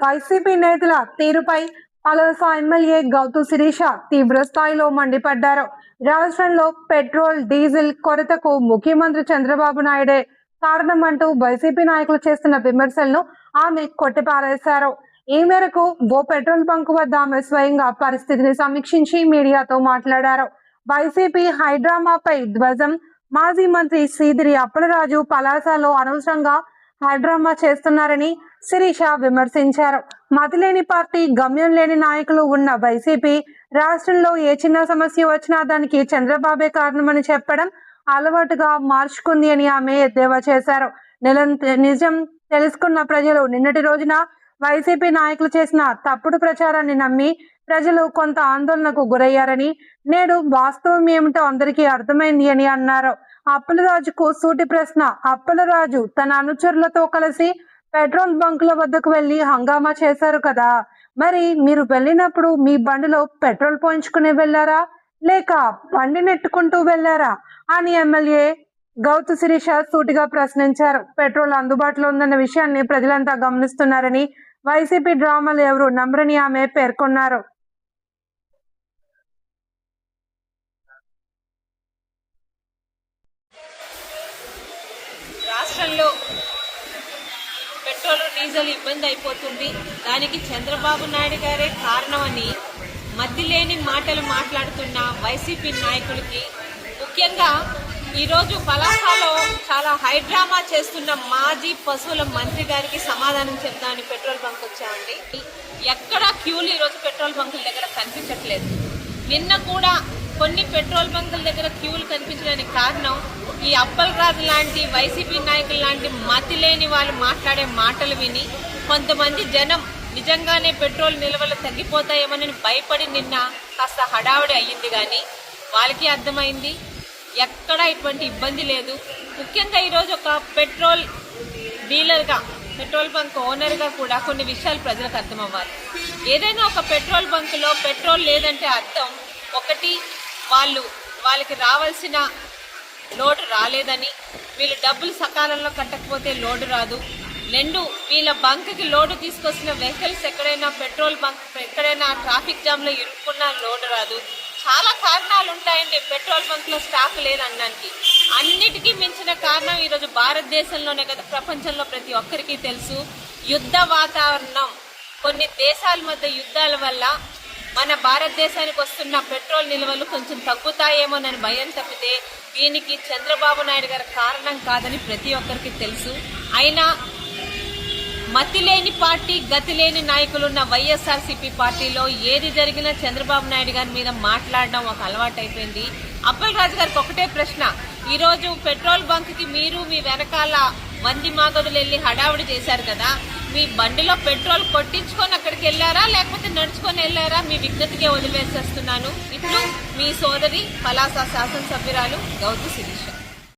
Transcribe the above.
YCP నేతల తీరుపై Palasa MLA Gouthu Sirisha తీవ్ర స్థాయిలో మండిపడ్డారు. రాష్ట్రంలో పెట్రోల్, డీజిల్ కొరతకు ముఖ్యమంత్రి చంద్రబాబు నాయుడే కారణమంటూ వైసీపీ నాయకులు చేస్తున్న విమర్శలను ఆమె కొట్టిపారేశారు. ఈ మేరకు ఓ పెట్రోల్ బంక్ వద్ద ఆమె స్వయంగా పరిస్థితిని సమీక్షించి మీడియాతో మాట్లాడారు. వైసీపీ హైడ్రామాపై ధ్వజం మాజీ మంత్రి సీదిరి అప్పలరాజు పలాసలో అనవసరంగా హైడ్రామా చేస్తున్నారని శిరీష విమర్శించారు. మతిలేని పార్టీ, గమ్యం లేని నాయకులు ఉన్న వైసీపీ రాష్ట్రంలో ఏ చిన్న సమస్య వచ్చినా దానికి చంద్రబాబే కారణమని చెప్పడం అలవాటుగా మార్చుకుంది అని ఆమె ఎద్దేవా చేశారు. నిజం తెలుసుకున్న ప్రజలు నిన్నటి రోజున వైసీపీ నాయకులు చేసిన తప్పుడు ప్రచారాన్ని నమ్మి ప్రజలు కొంత ఆందోళనకు గురయ్యారని, నేడు వాస్తవం ఏమిటో అందరికీ అర్థమైంది అని అన్నారు. అప్పలరాజుకు సూటి ప్రశ్న. అప్పలరాజు తన అనుచరులతో కలిసి పెట్రోల్ బంకుల వద్దకు వెళ్లి హంగామా చేశారు కదా, మరి మీరు వెళ్ళినప్పుడు మీ బండిలో పెట్రోల్ పోయించుకుని వెళ్లారా లేక బండి నెట్టుకుంటూ వెళ్లారా అని ఎమ్మెల్యే గౌతు శిరీష సూటిగా ప్రశ్నించారు. పెట్రోల్ అందుబాటులో ఉందన్న విషయాన్ని ప్రజలంతా గమనిస్తున్నారని, వైసీపీ డ్రామాలు ఎవరు నమ్మరని ఆమె పేర్కొన్నారు. రాష్ట్రంలో పెట్రోల్, డీజిల్ ఇబ్బంది అయిపోతుంది, దానికి చంద్రబాబు నాయుడు గారే కారణమని మధ్యలేని మాటలు మాట్లాడుతున్న వైసీపీ నాయకులకి, ముఖ్యంగా ఈరోజు పలాసలో చాలా హైడ్రామా చేస్తున్న మాజీ పశువుల మంత్రి గారికి సమాధానం చెప్తామని పెట్రోల్ బంక్ వచ్చామండి. ఎక్కడ క్యూలు ఈరోజు పెట్రోల్ బంకుల దగ్గర కనిపించట్లేదు. నిన్న కూడా కొన్ని పెట్రోల్ బంకుల దగ్గర క్యూలు కనిపించడానికి కారణం ఈ అప్పలరాజు లాంటి వైసీపీ నాయకులు లాంటి మతిలేని వాళ్ళు మాట్లాడే మాటలు విని కొంతమంది జనం నిజంగానే పెట్రోల్ నిల్వలు తగ్గిపోతాయేమని భయపడి నిన్న కాస్త హడావుడి అయ్యింది. కానీ వాళ్ళకి అర్థమైంది ఎక్కడ ఇటువంటి ఇబ్బంది లేదు. ముఖ్యంగా ఈరోజు ఒక పెట్రోల్ డీలర్గా, పెట్రోల్ బంక్ ఓనర్గా కూడా కొన్ని విషయాలు ప్రజలకు అర్థం అవ్వాలి. ఏదైనా ఒక పెట్రోల్ బంకులో పెట్రోల్ లేదంటే అర్థం ఒకటి, వాళ్ళకి రావాల్సిన లోడు రాలేదని, వీళ్ళు డబ్బులు సకాలంలో కట్టకపోతే లోడు రాదు. రెండు, వీళ్ళ బంక్కి లోడు తీసుకొచ్చిన వెహికల్స్ ఎక్కడైనా పెట్రోల్ బంక్ ఎక్కడైనా ట్రాఫిక్ జామ్లో ఇరుక్కున్నా లోడు రాదు. చాలా కారణాలు ఉంటాయండి పెట్రోల్ బంక్లో స్టాక్ లేదనడానికి. అన్నిటికీ మించిన కారణం ఈరోజు భారతదేశంలోనే కదా, ప్రపంచంలో ప్రతి ఒక్కరికి తెలుసు, యుద్ధ వాతావరణం. కొన్ని దేశాల మధ్య యుద్ధాల వల్ల మన భారతదేశానికి వస్తున్న పెట్రోల్ నిల్వలు కొంచెం తగ్గుతాయేమోనని భయం తప్పితే దీనికి చంద్రబాబు నాయుడు గారి కారణం కాదని ప్రతి ఒక్కరికి తెలుసు. అయినా మతిలేని పార్టీ, గతిలేని నాయకులున్న వైఎస్ఆర్సీపీ పార్టీలో ఏది జరిగినా చంద్రబాబు నాయుడు గారి మీద మాట్లాడడం ఒక అలవాటు అయిపోయింది. అప్పలరాజు గారికి ఒకటే ప్రశ్న, ఈరోజు పెట్రోల్ బంక్కి మీరు మీ వెనకాల మంది మాగదులు వెళ్ళి హడావుడి చేశారు కదా, మీ బండిలో పెట్రోల్ కొట్టించుకొని అక్కడికి వెళ్ళారా లేకపోతే నడుచుకొని వెళ్ళారా? మీ విజ్ఞతకే వదిలేసేస్తున్నాను. ఇప్పుడు మీ సోదరి పలాస శాసనసభ్యురాలు గౌతు శిరీష.